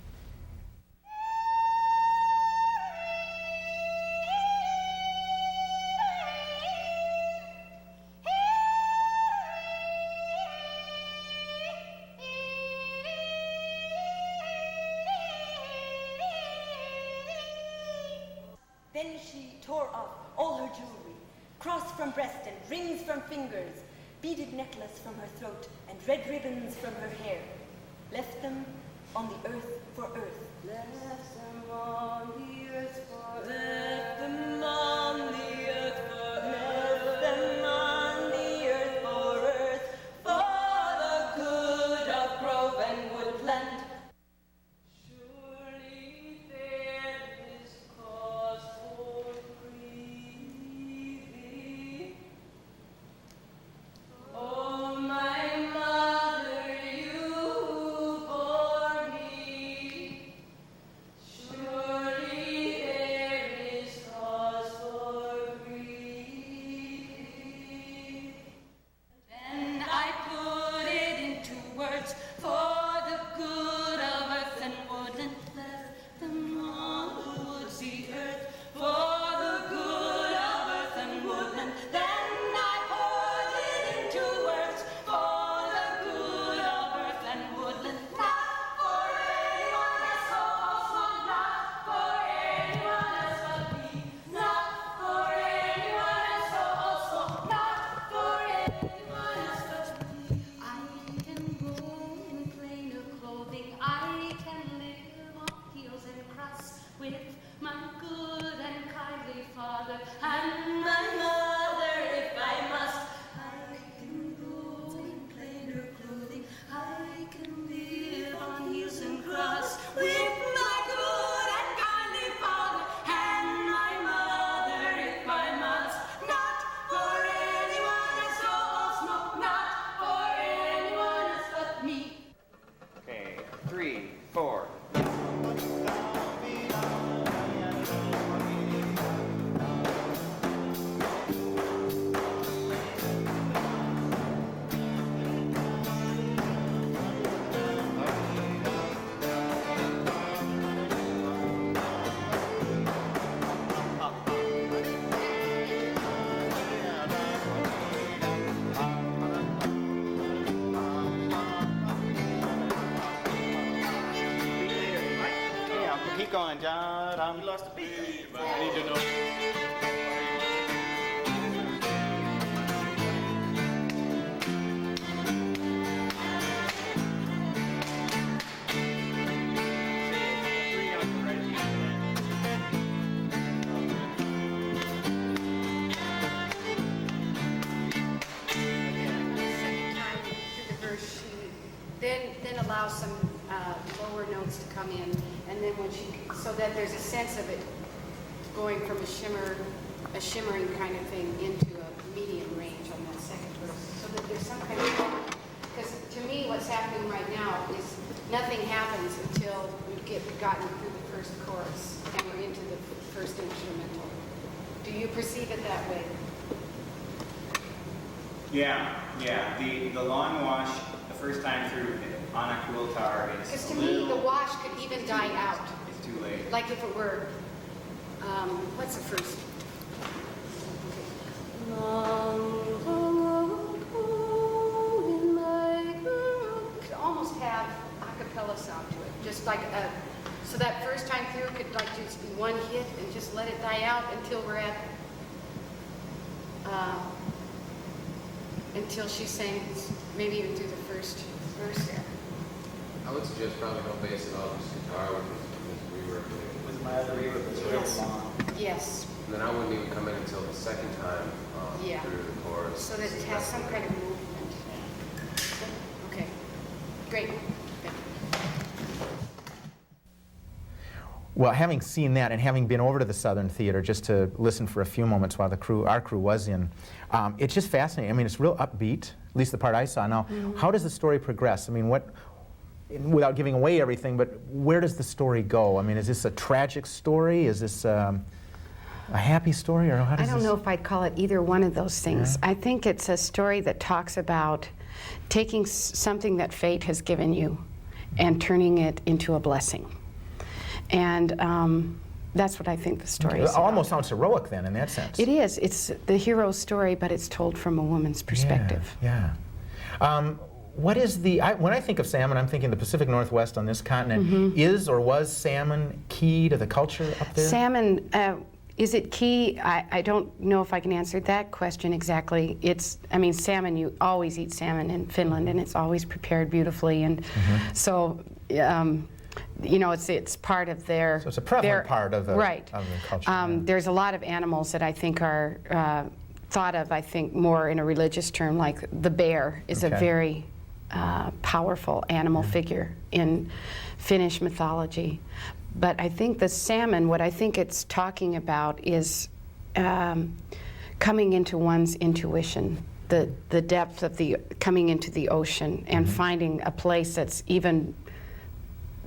Speaker 8: Then she tore off all her jewelry, cross from breast and rings from fingers, beaded necklace from her throat, and red ribbons from her hair. Left them on the earth for earth. Left them on the earth for earth. Left them on the earth for earth. Left them on the earth for earth. For father, and my mother, if I must. I can go in plainer clothing, I can live on heels and cross with my good and kindly father, and my mother, if I must. Not for anyone else, oh, smoke, not for anyone else but me.
Speaker 9: Okay, 3, 4. Keep going, John. You lost a beat. I need to know.
Speaker 7: Then allow some lower notes to come in, and then when she, so that there's a sense of it going from a shimmering kind of thing into a medium range on that second verse, so that there's some kind of, because to me what's happening right now is nothing happens until we get gotten through the first chorus and we're into the first instrumental. Do you perceive it that way?
Speaker 10: Yeah. The long wash, the first time through on a cool tar is
Speaker 7: Because to me, the wash could even die out.
Speaker 10: It's too late.
Speaker 7: Like if it were, what's the first? Long, long ago in my girl. Could almost have a cappella sound to it. Just like so that first time through could like just be one hit and just let it die out until we're at, until she sings, maybe even through the first verse there.
Speaker 11: I would suggest probably don't base it off this guitar with reverb.
Speaker 10: With my other reverb, it's
Speaker 7: Yes.
Speaker 10: real long.
Speaker 7: Yes.
Speaker 11: And then I wouldn't even come in until the second time
Speaker 7: Yeah.
Speaker 11: through the chorus.
Speaker 7: So that it has some kind of movement. Okay, great.
Speaker 2: Well, having seen that and having been over to the Southern Theater just to listen for a few moments while our crew was in, it's just fascinating. I mean, it's real upbeat, at least the part I saw. Now, how does the story progress? I mean, without giving away everything, but where does the story go? I mean, is this a tragic story? Is this a happy story? Or how does
Speaker 7: I don't know if I'd call it either one of those things.
Speaker 2: Yeah.
Speaker 7: I think it's a story that talks about taking something that fate has given you and turning it into a blessing. And that's what I think the story is
Speaker 2: It almost
Speaker 7: about.
Speaker 2: sounds heroic then, in that sense.
Speaker 7: It is. It's the hero's story, but it's told from a woman's perspective.
Speaker 2: Yeah. What is when I think of salmon, I'm thinking the Pacific Northwest on this continent. Is or was salmon key to the culture up there?
Speaker 7: Salmon, is it key? I don't know if I can answer that question exactly. I mean, salmon, you always eat salmon in Finland, and it's always prepared beautifully. And so, you know, it's part of their...
Speaker 2: So it's a prevalent part of the,
Speaker 7: right.
Speaker 2: of the culture. Yeah.
Speaker 7: There's a lot of animals that I think are thought of, I think, more in a religious term, like the bear is a very powerful animal figure in Finnish mythology. But I think the salmon, what I think it's talking about is coming into one's intuition, the depth of coming into the ocean and finding a place that's even,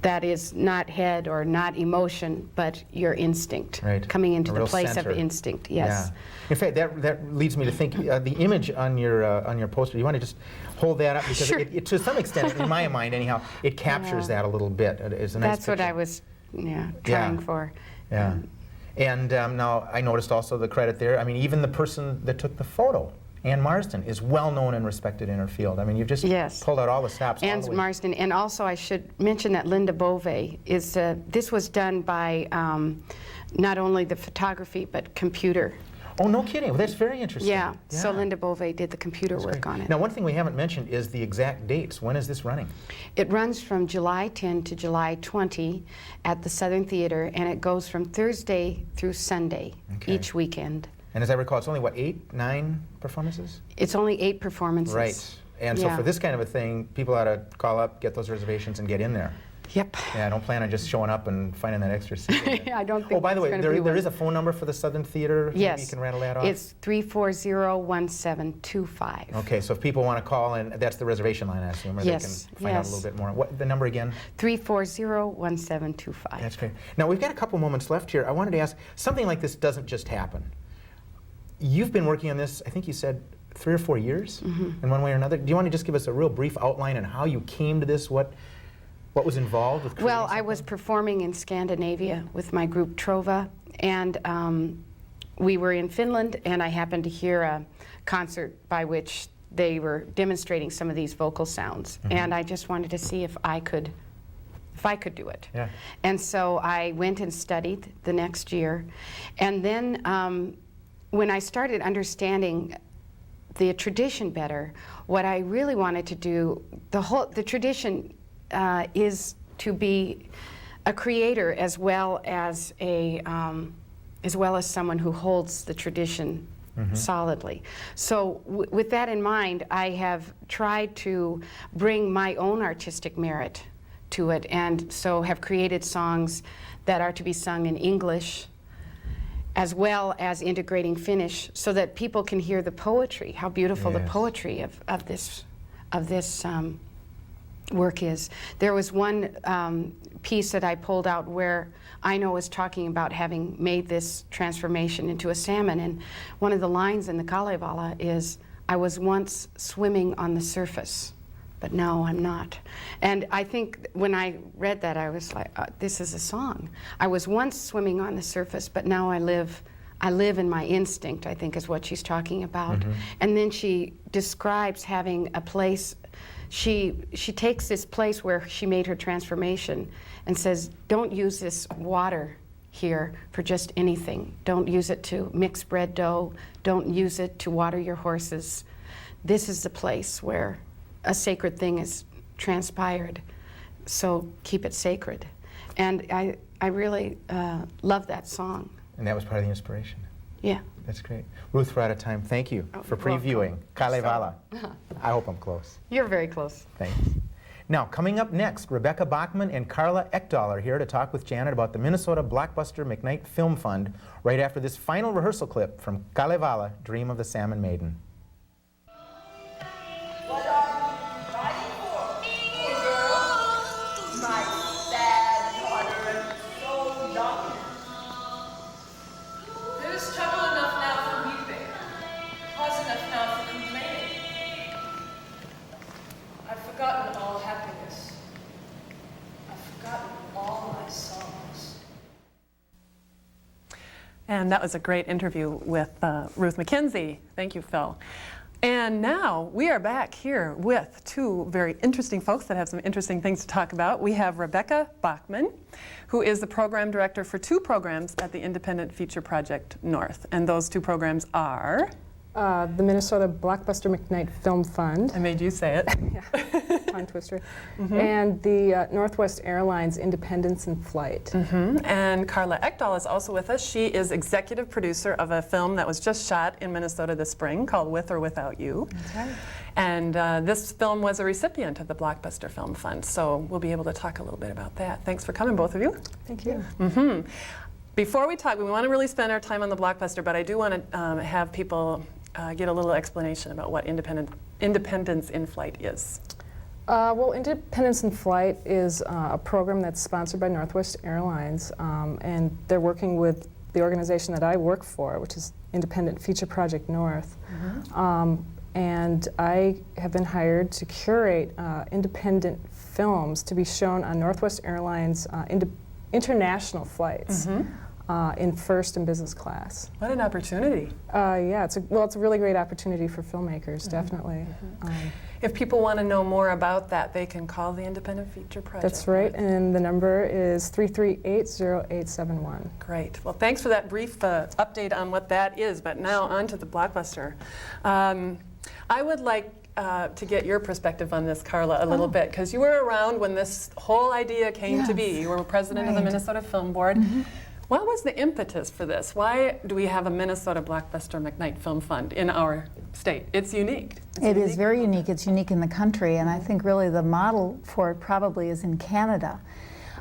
Speaker 7: that is not head or not emotion, but your instinct.
Speaker 2: Right.
Speaker 7: Coming into
Speaker 2: A
Speaker 7: the
Speaker 2: real
Speaker 7: place
Speaker 2: center.
Speaker 7: of instinct, yes.
Speaker 2: Yeah. In fact, that leads me to think the image on your poster. You want to just hold that up because
Speaker 7: Sure.
Speaker 2: it, to some extent, in my mind, anyhow, it captures that a little bit. It's a nice
Speaker 7: That's what
Speaker 2: picture.
Speaker 7: I was trying for.
Speaker 2: Yeah. And now I noticed also the credit there. I mean, even the person that took the photo, Ann Marsden, is well known and respected in her field. I mean, you've just pulled out all the stops.
Speaker 7: Ann Marsden, and also I should mention that Linda Bove is, this was done by not only the photography, but computer.
Speaker 2: Oh, no kidding. Well, that's very interesting.
Speaker 7: Yeah, so Linda Bove did the computer work on it.
Speaker 2: Now, one thing we haven't mentioned is the exact dates. When is this running?
Speaker 7: It runs from July 10 to July 20 at the Southern Theater, and it goes from Thursday through Sunday each weekend.
Speaker 2: And as I recall, it's only, what, 8, 9 performances?
Speaker 7: It's only 8 performances.
Speaker 2: Right. And so for this kind of a thing, people ought to call up, get those reservations, and get in there.
Speaker 7: Yep.
Speaker 2: Yeah, don't plan on just showing up and finding that extra seat.
Speaker 7: I don't think.
Speaker 2: Oh, by the way,
Speaker 7: there
Speaker 2: is a phone number for the Southern Theater.
Speaker 7: Yes.
Speaker 2: Maybe you can rattle that off.
Speaker 7: It's 340-1725.
Speaker 2: Okay, so if people want to call in, that's the reservation line, I assume, or
Speaker 7: Yes,
Speaker 2: they can find out a little bit more. What the number again?
Speaker 7: 340-1725.
Speaker 2: That's great. Now we've got a couple moments left here. I wanted to ask, something like this doesn't just happen. You've been working on this, I think you said 3 or 4 years, in one way or another. Do you want to just give us a real brief outline on how you came to this? What was involved with creating
Speaker 7: Well, I
Speaker 2: something?
Speaker 7: was performing in Scandinavia with my group Trova, and we were in Finland, and I happened to hear a concert by which they were demonstrating some of these vocal sounds, and I just wanted to see if I could do it.
Speaker 2: Yeah.
Speaker 7: And so I went and studied the next year, and then when I started understanding the tradition better, what I really wanted to do, the tradition is to be a creator as well as someone who holds the tradition solidly. So with that in mind, I have tried to bring my own artistic merit to it, and so have created songs that are to be sung in English as well as integrating Finnish, so that people can hear the poetry, how beautiful the poetry of this work is. There was one piece that I pulled out where Aino was talking about having made this transformation into a salmon, and one of the lines in the Kalevala is, "I was once swimming on the surface, but now I'm not." And I think when I read that, I was like, this is a song. I was once swimming on the surface, but now I live in my instinct, I think is what she's talking about. And then she describes having a place. She takes this place where she made her transformation and says, don't use this water here for just anything. Don't use it to mix bread dough. Don't use it to water your horses. This is the place where a sacred thing is transpired, so keep it sacred. And I really love that song.
Speaker 2: And that was part of the inspiration.
Speaker 7: Yeah.
Speaker 2: That's great. Ruth, we're out of time. Thank you for previewing Kalevala. I hope I'm close.
Speaker 7: You're very close.
Speaker 2: Thanks. Now, coming up next, Rebecca Bachman and Karla Eckdahl are here to talk with Janet about the Minnesota Blockbuster McKnight Film Fund right after this final rehearsal clip from Kalevala, Dream of the Salmon Maiden.
Speaker 8: What are you fighting for? Poor girl. My sad daughter and so young.
Speaker 1: There's trouble enough now for weeping, cause enough now for complaining. I've forgotten all happiness. I've forgotten all my songs. And that was a great interview with Ruth McKenzie. Thank you, Phil. And now we are back here with two very interesting folks that have some interesting things to talk about. We have Rebecca Bachman, who is the program director for 2 programs at the Independent Feature Project North. And those 2 programs are?
Speaker 12: The Minnesota Blockbuster McKnight Film Fund.
Speaker 1: I made you say it.
Speaker 12: Tongue twister. And the Northwest Airlines Independence in Flight.
Speaker 1: And Karla Eckdahl is also with us. She is executive producer of a film that was just shot in Minnesota this spring called With or Without You.
Speaker 12: That's right.
Speaker 1: And this film was a recipient of the Blockbuster Film Fund, so we'll be able to talk a little bit about that. Thanks for coming, both of you.
Speaker 12: Thank you.
Speaker 1: Before we talk, we want to really spend our time on the Blockbuster, but I do want to have people get a little explanation about what Independence in Flight is.
Speaker 12: Well, Independence in Flight is a program that's sponsored by Northwest Airlines, and they're working with the organization that I work for, which is Independent Feature Project North. And I have been hired to curate independent films to be shown on Northwest Airlines international flights in first and business class.
Speaker 1: What an opportunity.
Speaker 12: Yeah, it's a really great opportunity for filmmakers, definitely.
Speaker 1: If people want to know more about that, they can call the Independent Feature Project.
Speaker 12: That's right, and the number is 338-0871.
Speaker 1: Great. Well, thanks for that brief update on what that is, but now on to the Blockbuster. I would like to get your perspective on this, Karla, a little bit, because you were around when this whole idea came to be. You were president of the Minnesota Film Board. What was the impetus for this? Why do we have a Minnesota Blockbuster McKnight Film Fund in our state? It's unique.
Speaker 13: It is very unique. It's unique in the country, and I think really the model for it probably is in Canada.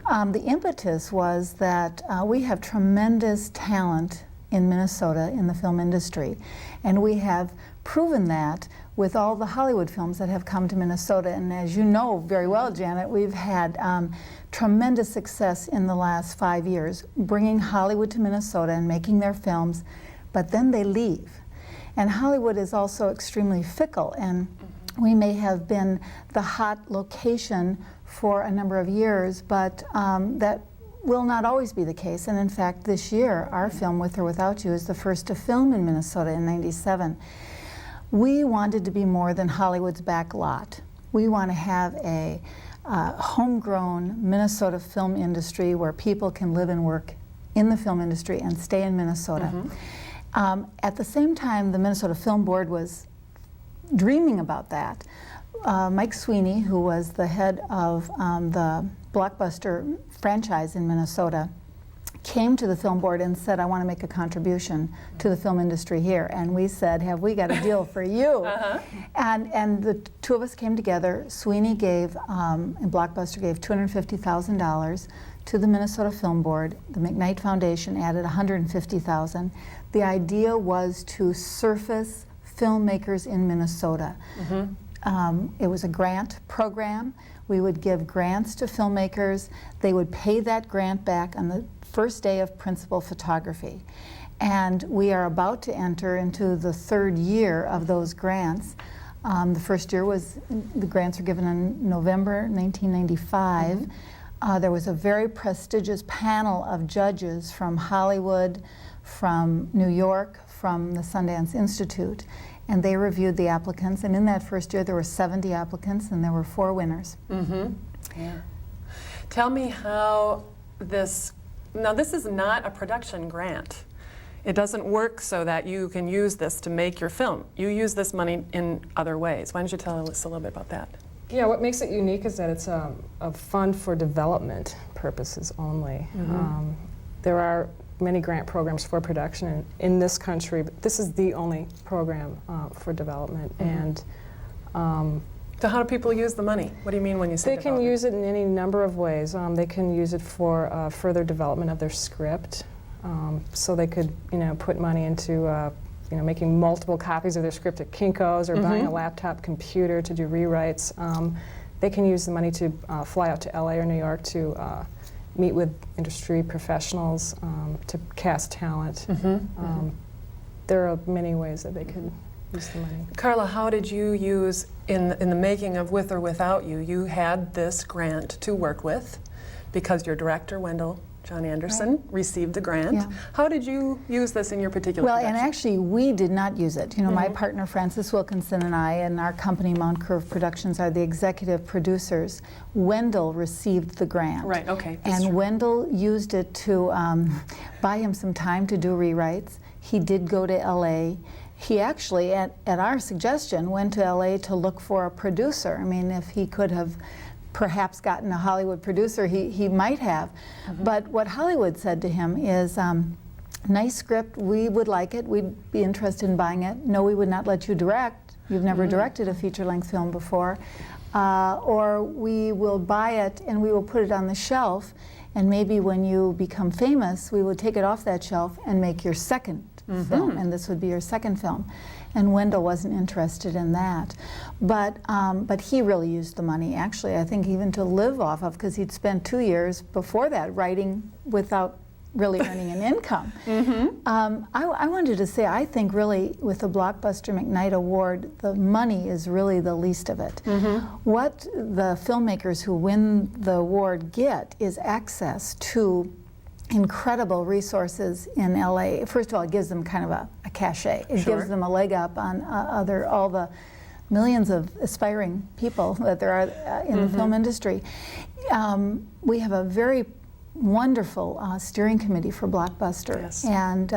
Speaker 13: The impetus was that we have tremendous talent in Minnesota in the film industry, and we have proven that with all the Hollywood films that have come to Minnesota. And as you know very well, Janet, we've had tremendous success in the last 5 years bringing Hollywood to Minnesota and making their films, but then they leave. And Hollywood is also extremely fickle, and we may have been the hot location for a number of years, but that will not always be the case. And in fact, this year, our film, With or Without You, is the first to film in Minnesota in '97. We wanted to be more than Hollywood's back lot. We want to have a homegrown Minnesota film industry where people can live and work in the film industry and stay in Minnesota. At the same time, the Minnesota Film Board was dreaming about that. Mike Sweeney, who was the head of the Blockbuster franchise in Minnesota, came to the film board and said, I want to make a contribution to the film industry here. And we said, have we got a deal for you? And the two of us came together. Sweeney gave, and Blockbuster gave $250,000 to the Minnesota Film Board. The McKnight Foundation added $150,000. The idea was to surface filmmakers in Minnesota. It was a grant program. We would give grants to filmmakers. They would pay that grant back on the first day of principal photography. And we are about to enter into the third year of those grants. The first year was, the grants were given in November 1995. There was a very prestigious panel of judges from Hollywood, from New York, from the Sundance Institute, and they reviewed the applicants. And in that first year, there were 70 applicants, and there were 4 winners.
Speaker 1: Yeah. Tell me how this, now this is not a production grant. It doesn't work so that you can use this to make your film. You use this money in other ways. Why don't you tell us a little bit about that?
Speaker 12: Yeah, what makes it unique is that it's a fund for development purposes only. There are many grant programs for production in this country, but this is the only program for development. And
Speaker 1: so how do people use the money? What do you mean when you say
Speaker 12: they can use it in any number of ways. They can use it for further development of their script. So they could, put money into, making multiple copies of their script at Kinko's or buying a laptop computer to do rewrites. They can use the money to fly out to LA or New York to meet with industry professionals, to cast talent. There are many ways that they could use the money.
Speaker 1: Karla, how did you use, in the making of With or Without You, you had this grant to work with because your director, Wendell John Anderson, received the grant. How did you use this in your particular production?
Speaker 13: And actually, we did not use it. My partner, Francis Wilkinson, and I, and our company, Mount Curve Productions, are the executive producers. Wendell received the grant.
Speaker 1: Right, okay.
Speaker 13: And Wendell used it to buy him some time to do rewrites. He did go to LA. He actually, at our suggestion, went to LA to look for a producer. I mean, if he could have perhaps gotten a Hollywood producer, he might have. But what Hollywood said to him is, nice script, we would like it, we'd be interested in buying it. No, we would not let you direct. You've never directed a feature-length film before. Or we will buy it and we will put it on the shelf, and maybe when you become famous, we will take it off that shelf and make your second film, and this would be your second film. And Wendell wasn't interested in that. But he really used the money, actually, I think even to live off of, because he'd spent 2 years before that writing without really earning an income. I wanted to say, I think really with the Blockbuster McKnight Award, the money is really the least of it. What the filmmakers who win the award get is access to incredible resources in LA. First of all, it gives them kind of a cachet. It gives them a leg up on all the millions of aspiring people that there are in the film industry. We have a very wonderful steering committee for Blockbuster,
Speaker 1: Yes.
Speaker 13: and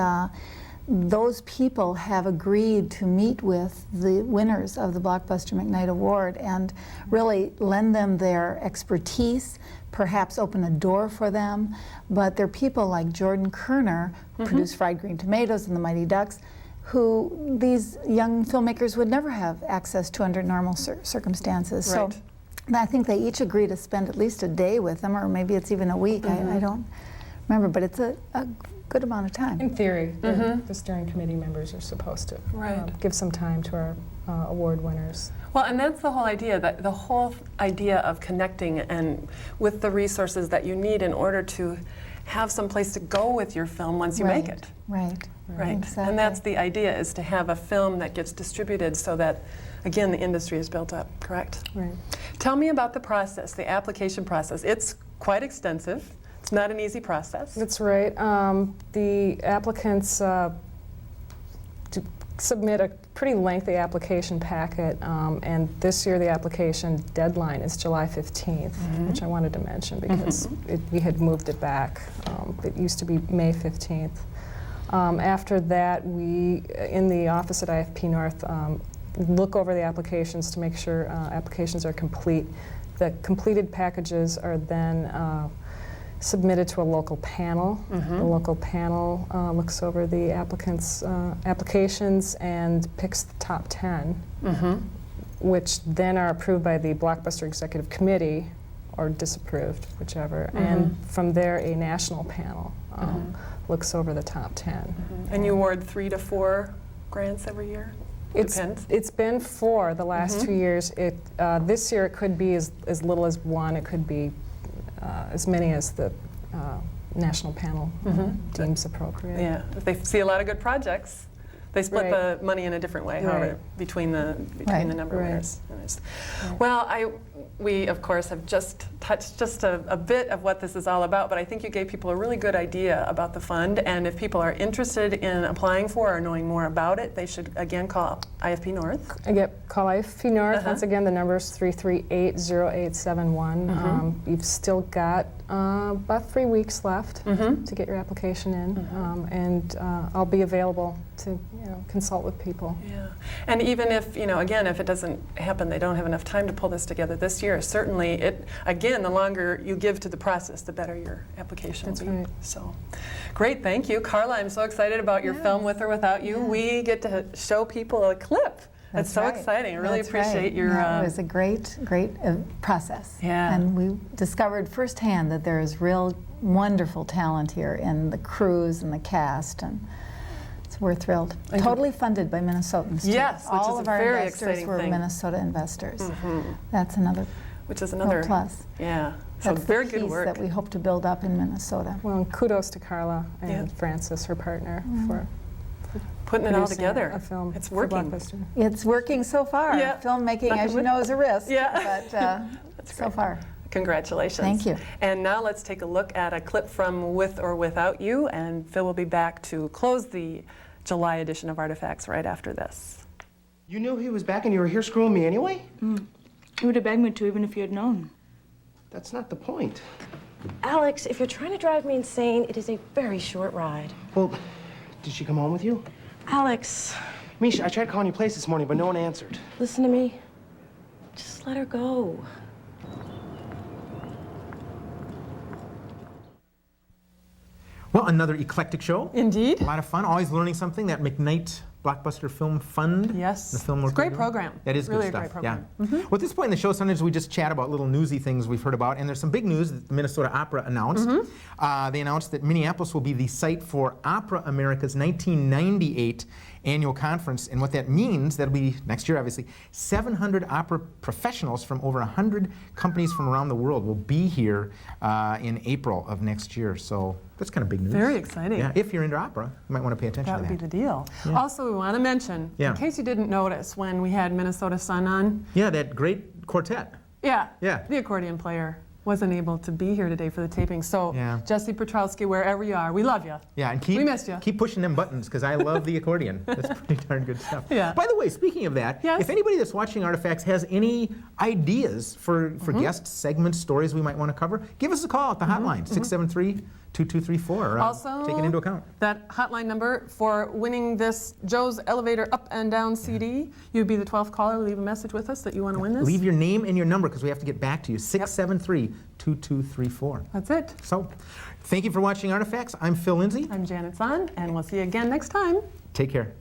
Speaker 13: those people have agreed to meet with the winners of the Blockbuster McKnight Award and really lend them their expertise, perhaps open a door for them. But they're people like Jordan Kerner, who produced Fried Green Tomatoes and The Mighty Ducks, who these young filmmakers would never have access to under normal circumstances.
Speaker 1: Right.
Speaker 13: So I think they each agree to spend at least a day with them, or maybe it's even a week. I don't remember, but it's a good amount of time.
Speaker 12: In theory, the steering committee members are supposed to give some time to our award winners.
Speaker 1: Well, and that's the whole idea, that the whole idea of connecting and with the resources that you need in order to have some place to go with your film once you make it.
Speaker 13: Right.
Speaker 1: Right.
Speaker 13: Exactly.
Speaker 1: And that's the idea, is to have a film that gets distributed so that, again, the industry is built up, correct?
Speaker 12: Right.
Speaker 1: Tell me about the process, the application process. It's quite extensive. It's not an easy process.
Speaker 12: That's right. The applicants submit a pretty lengthy application packet, and this year the application deadline is July 15th, which I wanted to mention because we had moved it back. It used to be May 15th. After that, we, in the office at IFP North, look over the applications to make sure applications are complete. The completed packages are then submitted to a local panel. The local panel looks over the applicants' applications and picks the top 10, which then are approved by the Blockbuster Executive Committee or disapproved, whichever. And from there, a national panel looks over the top 10.
Speaker 1: And you award 3 to 4 grants every year? Depends.
Speaker 12: It's been 4 the last 2 years. This year it could be as little as 1. It could be as many as the national panel deems appropriate.
Speaker 1: Yeah, if they see a lot of good projects, they split the money in a different way, however, between the number of winners. Well, we of course have just touched just a bit of what this is all about, but I think you gave people a really good idea about the fund, and if people are interested in applying for or knowing more about it, they should again call IFP North.
Speaker 12: Call IFP North. Once again, the number is 338-0871. You've still got about 3 weeks left to get your application in, and I'll be available to consult with people.
Speaker 1: Yeah, and even if, again, if it doesn't happen, they don't have enough time to pull this together this year, certainly again, the longer you give to the process, the better your application will be.
Speaker 12: Right.
Speaker 1: So, great, thank you. Karla, I'm so excited about your film, With or Without You. We get to show people a clip. That's so exciting. I really appreciate your...
Speaker 13: it was a great process.
Speaker 1: Yeah.
Speaker 13: And we discovered firsthand that there is real wonderful talent here in the crews and the cast, and we're thrilled. Totally funded by Minnesotans, too.
Speaker 1: Yes, which
Speaker 13: all
Speaker 1: is
Speaker 13: of
Speaker 1: a
Speaker 13: our
Speaker 1: very
Speaker 13: investors
Speaker 1: exciting
Speaker 13: were
Speaker 1: thing.
Speaker 13: Minnesota investors. That's another plus.
Speaker 1: Yeah, so
Speaker 13: That's
Speaker 1: very
Speaker 13: the
Speaker 1: good
Speaker 13: piece
Speaker 1: work.
Speaker 13: that we hope to build up in Minnesota.
Speaker 12: Well, and kudos to Karla and Francis, her partner, for
Speaker 1: putting it all
Speaker 12: producing
Speaker 1: together.
Speaker 12: a film.
Speaker 1: It's
Speaker 12: for
Speaker 1: working.
Speaker 12: Blockbuster.
Speaker 13: It's working so far.
Speaker 1: Yeah.
Speaker 13: Filmmaking, as you know, is a risk. But so far.
Speaker 1: Congratulations.
Speaker 13: Thank you.
Speaker 1: And now let's take a look at a clip from With or Without You, and Phil will be back to close the July edition of Artifacts right after this.
Speaker 14: You knew he was back and you were here screwing me anyway?
Speaker 15: You would have begged me to even if you had known.
Speaker 14: That's not the point.
Speaker 8: Alex, if you're trying to drive me insane, it is a very short ride.
Speaker 14: Well, did she come home with you?
Speaker 8: Alex.
Speaker 14: Misha, I tried calling your place this morning, but no one answered.
Speaker 8: Listen to me. Just let her go.
Speaker 2: Well, another eclectic show.
Speaker 1: Indeed.
Speaker 2: A lot of fun. Always learning something. That McKnight Blockbuster Film Fund.
Speaker 1: Yes.
Speaker 2: The film
Speaker 1: It's a
Speaker 2: work
Speaker 1: great
Speaker 2: we're doing.
Speaker 1: program.
Speaker 2: That is
Speaker 1: Really
Speaker 2: good
Speaker 1: a
Speaker 2: stuff.
Speaker 1: great program.
Speaker 2: Yeah. Well, at this point in the show, sometimes we just chat about little newsy things we've heard about, and there's some big news that the Minnesota Opera announced. They announced that Minneapolis will be the site for Opera America's 1998 annual conference, and what that means, that'll be next year obviously, 700 opera professionals from over 100 companies from around the world will be here in April of next year, so that's kind of big news.
Speaker 1: Very exciting.
Speaker 2: Yeah, if you're into opera, you might want to pay attention
Speaker 1: That
Speaker 2: to
Speaker 1: would
Speaker 2: that.
Speaker 1: be the deal.
Speaker 2: Yeah.
Speaker 1: Also, we want to mention, in case you didn't notice when we had Minnesota Sun on.
Speaker 2: Yeah, that great quartet.
Speaker 1: Yeah.
Speaker 2: Yeah.
Speaker 1: The accordion player. wasn't able to be here today for the taping. So,
Speaker 2: Yeah.
Speaker 1: Jesse Petrowski, wherever you are, we love you.
Speaker 2: Yeah, and
Speaker 1: We missed you.
Speaker 2: keep pushing them buttons, because I love the accordion. That's pretty darn good stuff.
Speaker 1: Yeah.
Speaker 2: By the way, speaking of that,
Speaker 1: Yes?
Speaker 2: if anybody that's watching Artifacts has any ideas for guest segments, stories we might want to cover, give us a call at the hotline, 673-2234.
Speaker 1: Also,
Speaker 2: take it into account.
Speaker 1: That hotline number for winning this Joe's Elevator Up and Down CD, you'd be the 12th caller. Leave a message with us that you want to win this.
Speaker 2: Leave your name and your number, because we have to get back to you. 673-2234.
Speaker 1: That's it.
Speaker 2: So, thank you for watching Artifacts. I'm Phill Lindsay.
Speaker 1: I'm Janet Zahn, and we'll see you again next time.
Speaker 2: Take care.